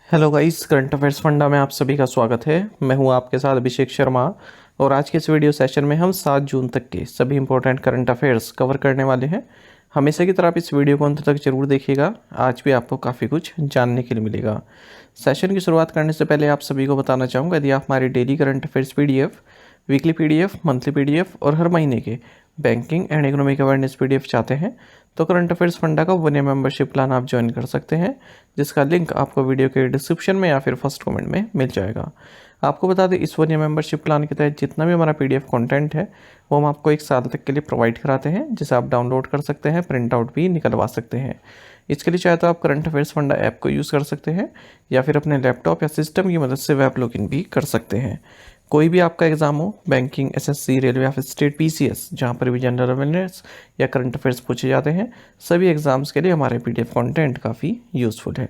Hello guys, current affairs funda में आप सभी का स्वागत है। मैं हूं आपके साथ अभिषेक शर्मा और आज के इस वीडियो सेशन में हम 7 जून तक के सभी इंपॉर्टेंट करंट अफेयर्स कवर करने वाले हैं। हमेशा की तरह आप इस वीडियो को अंत तक जरूर देखिएगा, आज भी आपको काफ़ी कुछ जानने के लिए मिलेगा। सेशन की शुरुआत करने से पहले आप सभी को बताना चाहूँगा, यदि आप हमारी daily current affairs PDF, weekly PDF, monthly PDF और हर महीने के banking and economic awareness PDF चाहते हैं तो करंट अफेयर्स फंडा का 1 ईयर मेंबरशिप प्लान आप ज्वाइन कर सकते हैं, जिसका लिंक आपको वीडियो के डिस्क्रिप्शन में या फिर फर्स्ट कमेंट में मिल जाएगा। आपको बता दें, इस 1 ईयर मेंबरशिप प्लान के तहत जितना भी हमारा पीडीएफ कंटेंट है वो हम आपको 1 साल तक के लिए प्रोवाइड कराते हैं, जिसे आप डाउनलोड कर सकते हैं, प्रिंट आउट भी निकलवा सकते हैं। इसके लिए चाहे तो आप करंट अफेयर्स फंडा ऐप को यूज़ कर सकते हैं या फिर अपने लैपटॉप या सिस्टम की मदद से वेब लॉगिन भी कर सकते हैं। कोई भी आपका एग्जाम हो, बैंकिंग, एसएससी, रेलवे या फिर स्टेट पीसीएस, जहाँ पर भी जनरल अवेयरनेस या करंट अफेयर्स पूछे जाते हैं, सभी एग्जाम्स के लिए हमारे पीडीएफ कंटेंट काफ़ी यूज़फुल है।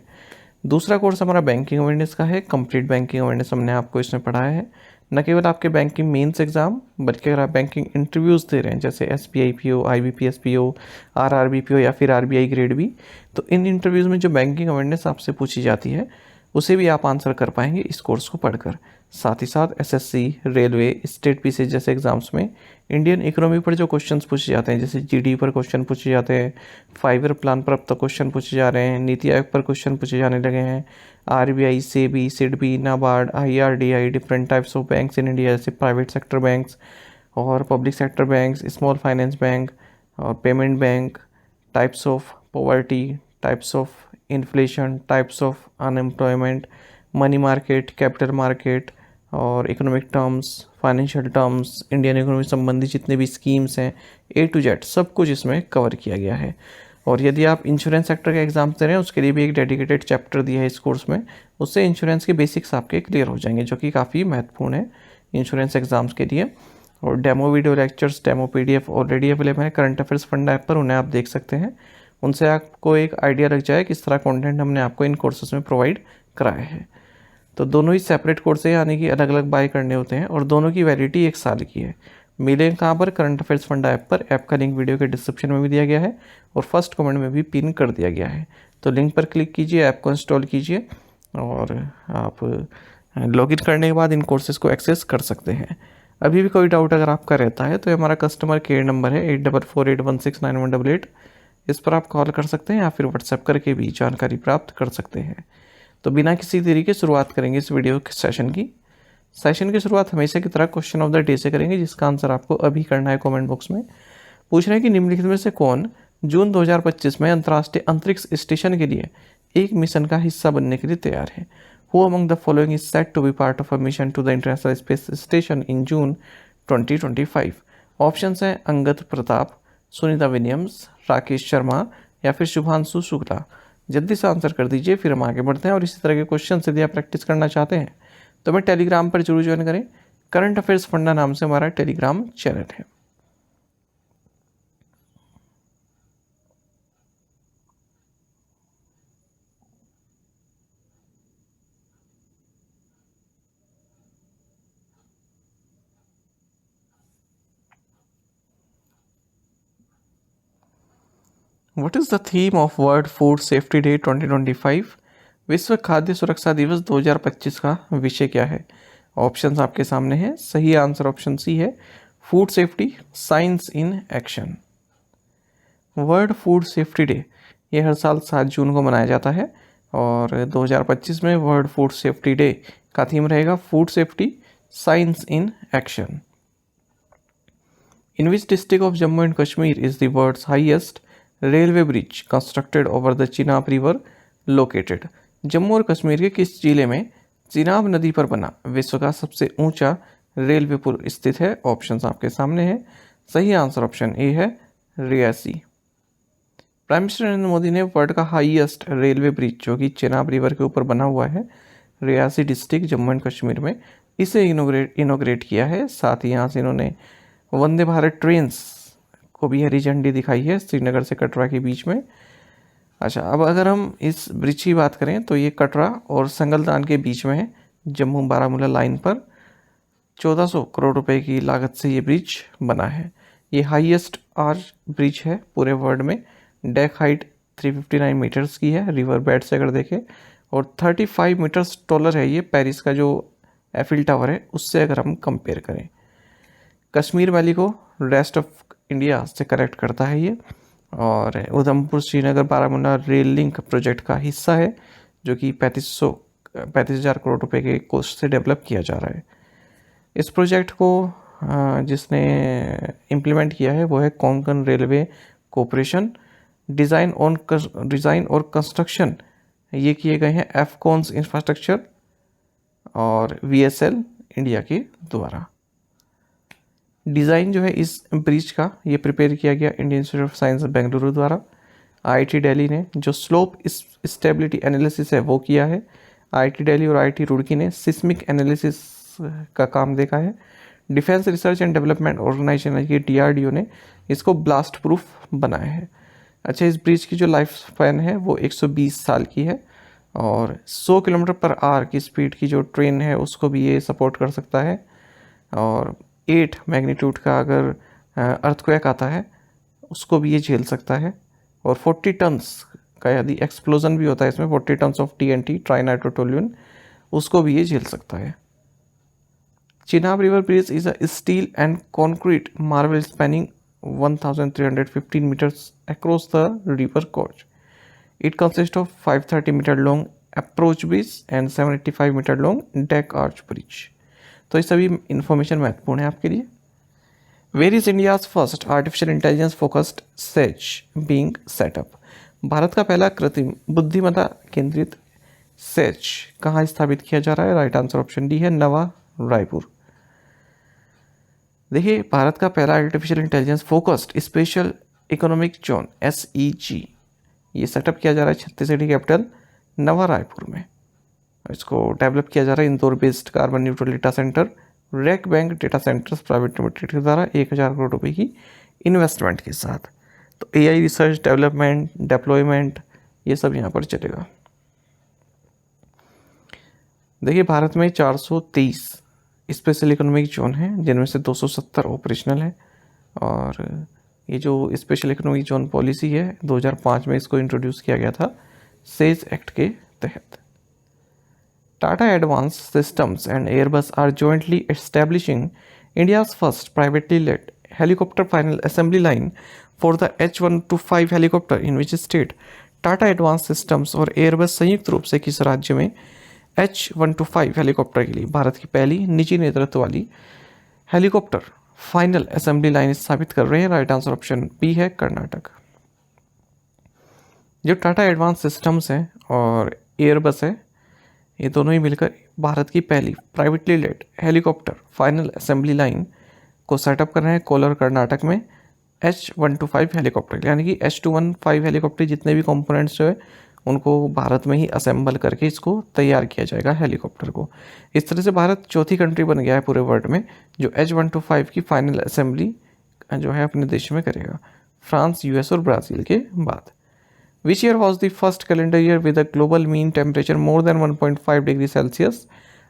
दूसरा कोर्स हमारा बैंकिंग अवेयरनेस का है। कंप्लीट बैंकिंग अवेयरनेस हमने आपको इसमें पढ़ाया है। न केवल आपके बैंकिंग मेंस एग्जाम, बल्कि अगर आप बैंकिंग इंटरव्यूज़ दे रहे हैं जैसे SBI PO, IBPS PO, RRB PO या फिर आरबीआई ग्रेड बी, तो इन इंटरव्यूज़ में जो बैंकिंग अवेयरनेस आपसे पूछी जाती है उसे भी आप आंसर कर पाएंगे इस कोर्स को पढ़कर। साथ ही साथ एसएससी, रेलवे, स्टेट पीसीएस जैसे एग्जाम्स में इंडियन इकोनॉमी पर जो क्वेश्चंस पूछे जाते हैं, जैसे जीडी पर क्वेश्चन पूछे जाते हैं, 5 ईयर प्लान पर अब तक क्वेश्चन पूछे जा रहे हैं, नीति आयोग पर क्वेश्चन पूछे जाने लगे हैं, RBI, SEBI, SIDBI, NABARD, IRDI, different types of banks in India जैसे प्राइवेट सेक्टर बैंक्स और public sector banks, small finance bank और payment bank, types of poverty, types of inflation, types of unemployment, money market, capital market और economic terms, financial terms, Indian economy संबंधी जितने भी schemes हैं, ए to Z सब कुछ इसमें कवर किया गया है। और यदि आप इंश्योरेंस सेक्टर के एग्जाम दे रहे हैं उसके लिए भी एक डेडिकेटेड चैप्टर दिया है इस कोर्स में, उससे इंश्योरेंस के बेसिक्स आपके क्लियर हो जाएंगे, जो कि काफ़ी महत्वपूर्ण है इंश्योरेंस एग्जाम्स के लिए। और demo video lectures, demo PDF already available है करंट अफेयर्स फंडा ऐप पर, उन्हें आप देख सकते हैं। उनसे आपको एक आइडिया लग जाए किस तरह कंटेंट हमने आपको इन कोर्सेज में प्रोवाइड कराया है। तो दोनों ही सेपरेट कोर्स है, यानी कि अलग अलग बाय करने होते हैं और दोनों की वैलिडिटी 1 साल की है। मिलेंगे कहाँ पर? करंट अफेयर्स फंडा ऐप पर। ऐप का लिंक वीडियो के डिस्क्रिप्शन में भी दिया गया है और फर्स्ट कमेंट में भी पिन कर दिया गया है। तो लिंक पर क्लिक कीजिए, ऐप को इंस्टॉल कीजिए और आप लॉगिन करने के बाद इन कोर्सेज को एक्सेस कर सकते हैं। अभी भी कोई डाउट अगर आपका रहता है तो हमारा कस्टमर केयर नंबर है 8448169188, इस पर आप कॉल कर सकते हैं या फिर व्हाट्सएप करके भी जानकारी प्राप्त कर सकते हैं। तो बिना किसी देरी के शुरुआत करेंगे इस वीडियो के सेशन की। सेशन की शुरुआत हमेशा की तरह क्वेश्चन ऑफ द डे से करेंगे, जिसका आंसर आपको अभी करना है कमेंट बॉक्स में। पूछ रहे हैं कि निम्नलिखित में से कौन जून 2025 में अंतर्राष्ट्रीय अंतरिक्ष स्टेशन के लिए एक मिशन का हिस्सा बनने के लिए तैयार है। Who among the following is set to be part of a mission to the international space station in June 2025? ऑप्शन हैं अंगद प्रताप, सुनीता विलियम्स, राकेश शर्मा या फिर शुभांशु शुक्ला। जल्दी से आंसर कर दीजिए, फिर हम आगे बढ़ते हैं। और इसी तरह के क्वेश्चन यदि आप प्रैक्टिस करना चाहते हैं तो हमें टेलीग्राम पर जरूर ज्वाइन करें। करंट अफेयर्स फंडा नाम से हमारा टेलीग्राम चैनल है। What is the theme of world food safety day 2025? विश्व खाद्य सुरक्षा दिवस 2025 का विषय क्या है? ऑप्शंस आपके सामने हैं। सही आंसर ऑप्शन सी है, food safety, science in action. World food safety day ये हर साल 7 जून को मनाया जाता है और 2025 में वर्ल्ड फूड सेफ्टी डे का थीम रहेगा food safety, science in action. In which district of Jammu and Kashmir is the world's highest railway bridge constructed over the Chenab river located? Jammu और कश्मीर के किस जिले में चिनाब नदी पर बना विश्व का सबसे ऊंचा रेलवे पुल स्थित है? ऑप्शंस आपके सामने हैं। सही आंसर ऑप्शन ए है, रियासी। प्राइम मिनिस्टर नरेंद्र मोदी ने वर्ल्ड का हाईएस्ट रेलवे ब्रिज, जो कि चिनाब रिवर के ऊपर बना हुआ है रियासी डिस्ट्रिक्ट जम्मू एंड कश्मीर में, इसे इनोग्रेट किया है। साथ ही यहाँ से इन्होंने वंदे भारत ट्रेन्स को भी हरी झंडी दिखाई है श्रीनगर से कटरा के बीच में। अच्छा, अब अगर हम इस ब्रिज की बात करें तो ये कटरा और संगलदान के बीच में है, जम्मू बारामूला लाइन पर। 1400 करोड़ रुपए की लागत से ये ब्रिज बना है। ये हाईएस्ट आर्च ब्रिज है पूरे वर्ल्ड में। डेक हाइट 359 मीटर्स की है रिवर बेड से अगर देखें, और 35 मीटर्स टॉलर है ये पेरिस का जो एफिल टावर है उससे अगर हम कंपेयर करें। कश्मीर वैली को रेस्ट ऑफ इंडिया से कनेक्ट करता है ये, और Udhampur Srinagar Baramulla rail link project का हिस्सा है जो कि 35,000 करोड़ रुपए के कोस्ट से डेवलप किया जा रहा है। इस प्रोजेक्ट को जिसने इम्प्लीमेंट किया है वो है कोंकण रेलवे कॉरपोरेशन। डिज़ाइन और कंस्ट्रक्शन ये किए गए हैं एफकॉन्स इंफ्रास्ट्रक्चर और VSL इंडिया के द्वारा। डिज़ाइन जो है इस ब्रिज का ये प्रिपेयर किया गया Indian institute of science Bengaluru द्वारा। IIT दिल्ली ने जो स्लोप स्टेबिलिटी एनालिसिस है वो किया है। IIT दिल्ली और IIT रुड़की ने सिस्मिक एनालिसिस का काम देखा है। Defence research and development organisation की DRDO ने इसको ब्लास्ट प्रूफ बनाया है। अच्छा, इस ब्रिज की जो लाइफ स्पैन है वो 120 साल की है और 100 किलोमीटर पर आवर की स्पीड की जो ट्रेन है उसको भी ये सपोर्ट कर सकता है। और 8 मैग्नीट्यूड का अगर अर्थक्वेक आता है उसको भी ये झेल सकता है। और 40 टन्स का यदि एक्सप्लोजन भी होता है इसमें 40 टन्स ऑफ TNT ट्राइनाइट्रोटोल्यूएन उसको भी ये झेल सकता है। Chenab river bridge is a steel and concrete marble spanning 1315 meters across the river gorge. It consists of 530 meter long approach bridge and 785 meter long deck arch bridge. तो ये सभी इंफॉर्मेशन महत्वपूर्ण है आपके लिए। Where is India's first artificial intelligence focused SEZ being set up? Bharat का पहला कृत्रिम बुद्धिमत्ता केंद्रित सेज कहाँ स्थापित किया जा रहा है? राइट आंसर ऑप्शन डी है, नवा रायपुर। देखिए, भारत का पहला artificial intelligence focused special economic zone SEG ये सेटअप किया जा रहा है छत्तीसगढ़ की कैपिटल नवा रायपुर में। इसको डेवलप किया जा रहा है Indore based carbon neutral data centre rack bank data centres private limited के द्वारा 1000 करोड़ रुपए की इन्वेस्टमेंट के साथ। तो AI रिसर्च डेवलपमेंट डिप्लॉयमेंट ये सब यहाँ पर चलेगा। देखिए, भारत में 423 स्पेशल इकोनॉमिक जोन है जिनमें से 270 ऑपरेशनल है। और ये जो स्पेशल इकोनॉमिक जोन पॉलिसी है 2005 में इसको इंट्रोड्यूस किया गया था सेज एक्ट के तहत। Tata advance systems and Airbus are jointly establishing India's first privately led helicopter final assembly line for the H125 helicopter in which state? Tata advance systems और Airbus संयुक्त रूप से किस राज्य में H125 हेलीकॉप्टर के लिए भारत की पहली निजी नेतृत्व वाली हेलीकॉप्टर फाइनल असेंबली लाइन स्थापित कर रहे हैं? राइट आंसर ऑप्शन बी है, कर्नाटक। जो टाटा एडवांस सिस्टम्स है और एयरबस है ये दोनों ही मिलकर भारत की पहली privately led helicopter final assembly line को सेटअप कर रहे हैं कोलार कर्नाटक में H125 हेलीकॉप्टर, यानी कि H215 हेलीकॉप्टर जितने भी कंपोनेंट्स जो है उनको भारत में ही असेंबल करके इसको तैयार किया जाएगा हेलीकॉप्टर को। इस तरह से भारत चौथी कंट्री बन गया है पूरे वर्ल्ड में जो H125 की फाइनल असेंबली जो है अपने देश में करेगा, फ्रांस, US और ब्राज़ील के बाद। Which year was the first calendar year with a global mean temperature more than 1.5 degree Celsius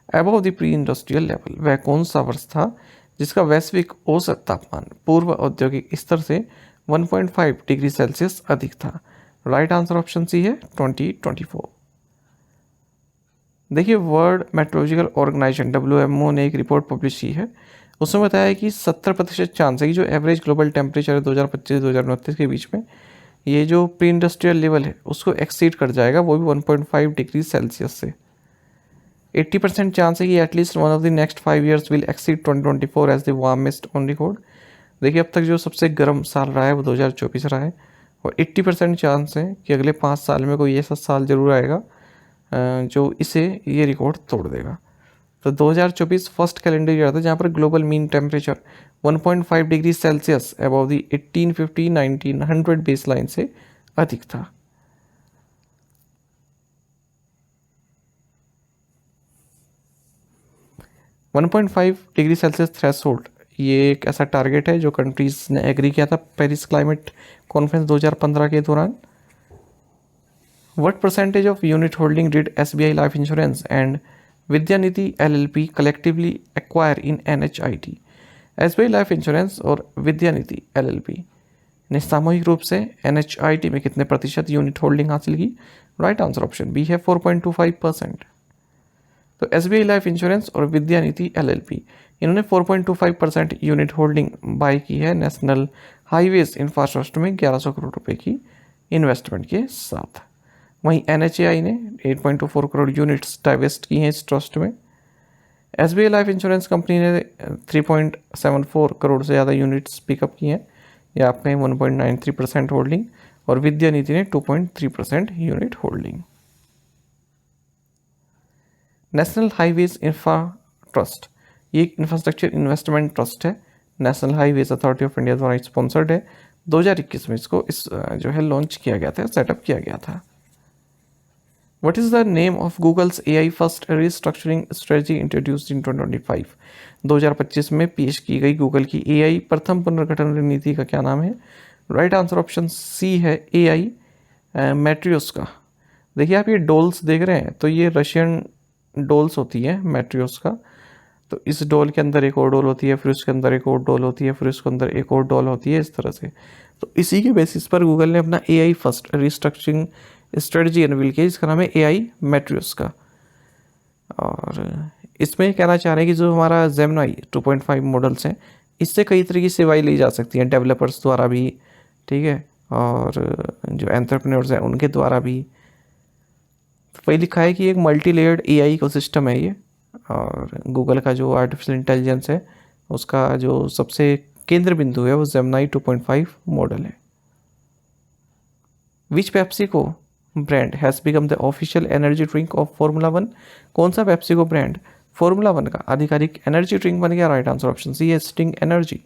above the pre industrial level? वह कौन सा वर्ष था जिसका वैश्विक औसत तापमान पूर्व औद्योगिक स्तर से 1.5 डिग्री सेल्सियस अधिक था? राइट आंसर ऑप्शन सी है, 2024। देखिए, वर्ल्ड मेट्रोलॉजिकल ऑर्गेनाइजेशन WMO ने एक रिपोर्ट पब्लिश की है। उसमें बताया है कि 70% चांस है कि जो एवरेज ग्लोबल टेम्परेचर है 2025-2029 के बीच में ये जो प्री इंडस्ट्रियल लेवल है उसको एक्सीड कर जाएगा, वो भी 1.5 डिग्री सेल्सियस से। 80% चांस है कि at least one of the next 5 years will exceed 2024 as the warmest on record. देखिए, अब तक जो सबसे गर्म साल रहा है वो 2024 रहा है और 80% चांस है कि अगले 5 साल में कोई ऐसा साल जरूर आएगा जो इसे ये रिकॉर्ड तोड़ देगा। तो 2024 फर्स्ट कैलेंडर ईयर था जहाँ पर global mean temperature 1.5 degree Celsius above the 1850-1900 base line से अधिक था। वन 1.5 डिग्री सेल्सियस थ्रेशोल्ड ये एक ऐसा टारगेट है जो कंट्रीज ने एग्री किया था पेरिस क्लाइमेट कॉन्फ्रेंस 2015 के दौरान। What percentage of unit holding did SBI life insurance and Vidyanidhi LLP collectively acquire in NHIT? SBI life insurance और विद्यानिधि LLP ने सामूहिक रूप से NHIT में कितने प्रतिशत यूनिट होल्डिंग हासिल की? राइट आंसर ऑप्शन बी है 4.25%। तो SBI लाइफ इंश्योरेंस और विद्या नीति LLP इन्होंने 4.25% यूनिट होल्डिंग बाय की है नेशनल हाईवेज इंफ्रास्ट्रक्चर में 1100 करोड़ रुपए की इन्वेस्टमेंट के साथ। वहीं NHAI ने 8.24 करोड़ यूनिट्स डाइवेस्ट की हैं इस ट्रस्ट में। SBI लाइफ इंश्योरेंस कंपनी ने 3.74 करोड़ से ज़्यादा यूनिट्स पिकअप की हैं या आप कहें 1.93% होल्डिंग, और विद्या नीति ने 2.3% unit holding. National highways infra trust ये एक इंफ्रास्ट्रक्चर इन्वेस्टमेंट ट्रस्ट है, national highways authority of India द्वारा स्पॉन्सर्ड है। 2021 में इसको जो है लॉन्च किया गया था, सेटअप किया गया था। What is the name of Google's AI first restructuring strategy introduced in 2025? 2025 में पेश की गई गूगल की AI प्रथम पुनर्गठन रणनीति का क्या नाम है? राइट आंसर ऑप्शन सी है AI मैट्रियोस्का। देखिए आप ये डोल्स देख रहे हैं, तो ये रशियन डोल्स होती है मैट्रियोस्का। तो इस डोल के अंदर एक और डोल होती है, फिर उसके अंदर एक और डोल होती है, फिर उसके अंदर एक और डोल होती है, इस तरह से। तो इसी के बेसिस पर गूगल ने अपना AI first restructuring strategy unveil की, इसका नाम है AI मैट्रियोस्का। और इसमें कहना चाह रहे हैं कि जो हमारा जेमिनी 2.5 मॉडल्स हैं, इससे कई तरह की सेवाएं ली जा सकती हैं डेवलपर्स द्वारा भी, ठीक है, और जो एंटरप्रेन्योर्स हैं उनके द्वारा भी। तो वही लिखा है कि एक मल्टी लेयर्ड AI इकोसिस्टम है ये, और गूगल का जो आर्टिफिशियल इंटेलिजेंस है उसका जो सबसे केंद्र बिंदु है वो जेमिनी 2.5 मॉडल है। Which PepsiCo brand has become the official energy drink of Formula 1? कौन सा पेप्सिको ब्रांड फॉर्मूला 1 का आधिकारिक एनर्जी ड्रिंक बन गया? राइट आंसर ऑप्शन सी है स्टिंग एनर्जी।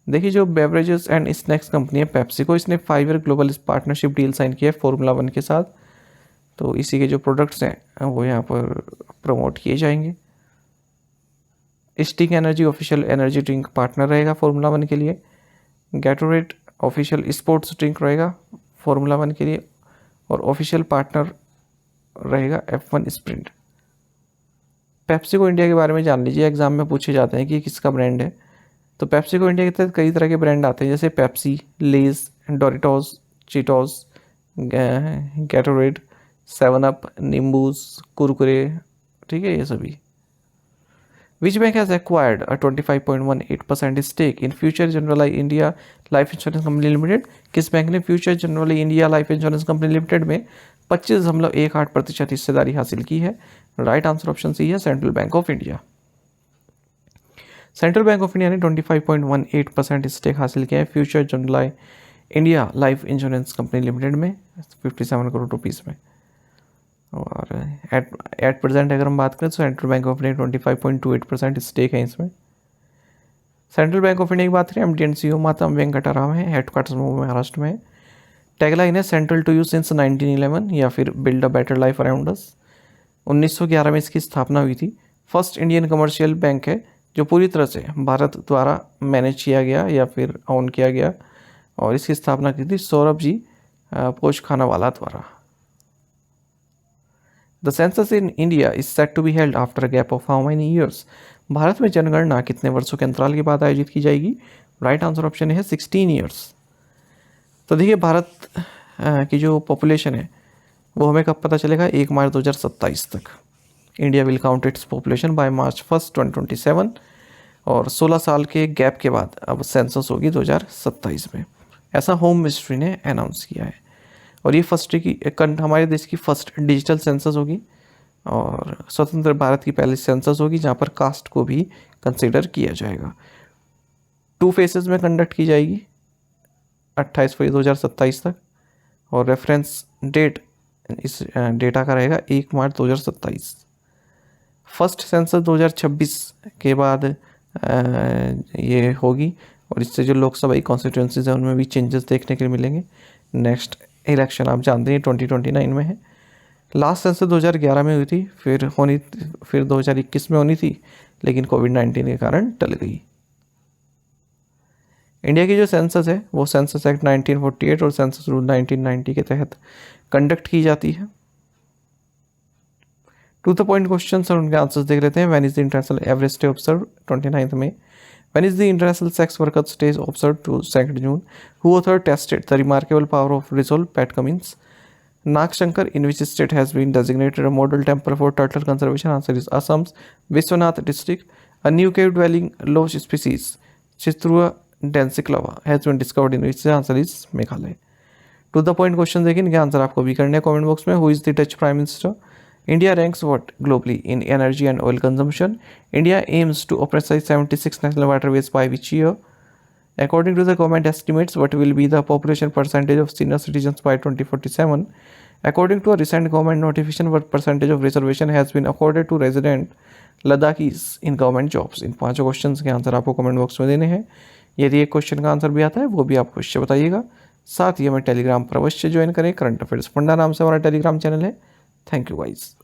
देखिए जो बेवरेजेस एंड स्नैक्स कंपनी है पेप्सिको, इसने 5 year global partnership deal sign किया है फॉर्मूला 1 के साथ। तो इसी के जो प्रोडक्ट्स हैं वो यहाँ पर प्रमोट किए जाएंगे। Sting energy official energy drink partner रहेगा फॉर्मूला 1 के लिए। गैटोरेड ऑफिशियल स्पोर्ट्स ड्रिंक रहेगा फॉर्मूला 1 के लिए, और ऑफिशियल पार्टनर रहेगा F1 स्प्रिंट। पेप्सिको इंडिया के बारे में जान लीजिए, एग्जाम में पूछे जाते हैं कि ये किसका ब्रांड है। तो पेप्सिको इंडिया के तहत कई तरह के ब्रांड आते हैं, जैसे Pepsi, Lays, Doritos, Cheetos, Gatorade, 7 up, Nimbooz, Kurkure, ठीक है, ये सभी। Which bank has acquired a 25.18% stake in Future Generali India life insurance company limited? किस बैंक ने Future Generali India life insurance company limited में 25.18% हिस्सेदारी हासिल की है? राइट आंसर ऑप्शन सी है central bank of India. Central bank of India ने 25.18% stake हासिल किया है future Generali India life insurance company limited में 57 करोड़ रुपीज़ में। और एट प्रेजेंट अगर हम बात करें तो central bank of India 25.28% stake है इसमें। सेंट्रल बैंक ऑफ इंडिया की बात करें, MD एंड CEO माता वेंकटराम है, हेडक्वार्टर्स महाराष्ट्र में। टैगलाइन है सेंट्रल टू यू सिंस 1911 या फिर build a better life around us. 1911 में इसकी स्थापना हुई थी। फर्स्ट इंडियन कमर्शियल बैंक है जो पूरी तरह से भारत द्वारा मैनेज किया गया या फिर ओन किया गया, और इसकी स्थापना की थी सौरभ जी पोचखानावाला द्वारा। The census in India is set to be held after a gap of how many years? Bharat में जनगणना कितने वर्षों के अंतराल के बाद आयोजित की जाएगी? राइट आंसर ऑप्शन है 16 ईयर्स। तो देखिए भारत की जो पॉपुलेशन है वो हमें कब पता चलेगा? 1 मार्च 2027 तक। India will count its population bye March 1, 2027, और 16 साल के गैप के बाद अब सेंसस होगी 2027 में, ऐसा होम मिनिस्ट्री ने अनाउंस किया है। और ये हमारे देश की फर्स्ट डिजिटल सेंसस होगी, और स्वतंत्र भारत की पहली सेंसस होगी जहाँ पर कास्ट को भी कंसिडर किया जाएगा। 2 फेसेस में कंडक्ट की जाएगी 28 फरवरी 2027 तक, और रेफरेंस डेट इस डेटा का रहेगा 1 मार्च 2027। फर्स्ट सेंसस 2026 के बाद ये होगी, और इससे जो लोकसभा कॉन्स्टिट्यूंसीज हैं उनमें भी चेंजेस देखने के लिए मिलेंगे। नेक्स्ट इलेक्शन आप जानते हैं 2029 में है। लास्ट सेंसस 2011 में हुई थी, फिर 2021 में होनी थी, लेकिन कोविड-19 के कारण टल गई। इंडिया की जो सेंसस है वो सेंसस एक्ट 1948 और सेंसस रूल 1990 के तहत कंडक्ट की जाती है। टू द पॉइंट क्वेश्चन और उनके आंसर्स देख लेते हैं। When is the international Everest day observe? 29 में। When is the international sex workers day observe? 2 June। Who author tested the remarkable power of resolve? PAT Cummins. Nagshankar in which state has been designated a model temple for turtle conservation? Answer is Assam's Vishwanath district. A new cave dwelling loach species Chitrua densiclava has been discovered in which? Answer is Meghalaya. To the point question देखिए, इनके answer आपको भी करने हैं comment box में. Who is the Dutch prime minister? India ranks what globally in energy and oil consumption? India aims to operationalise 76 national waterways by which year? According to the government estimates, what will be the population percentage of senior citizens by 2047? According to a recent government notification, what percentage of reservation has been accorded to resident Ladakhis in government jobs? इन पांचों question के answer आपको comment box में देने हैं. यदि एक question का answer भी आता है वो भी आप अवश्य बताइएगा. साथ ही हमें टेलीग्राम पर अवश्य ज्वाइन करें. करंट अफेयर्स फंडा नाम से हमारा टेलीग्राम चैनल है. Thank you guys.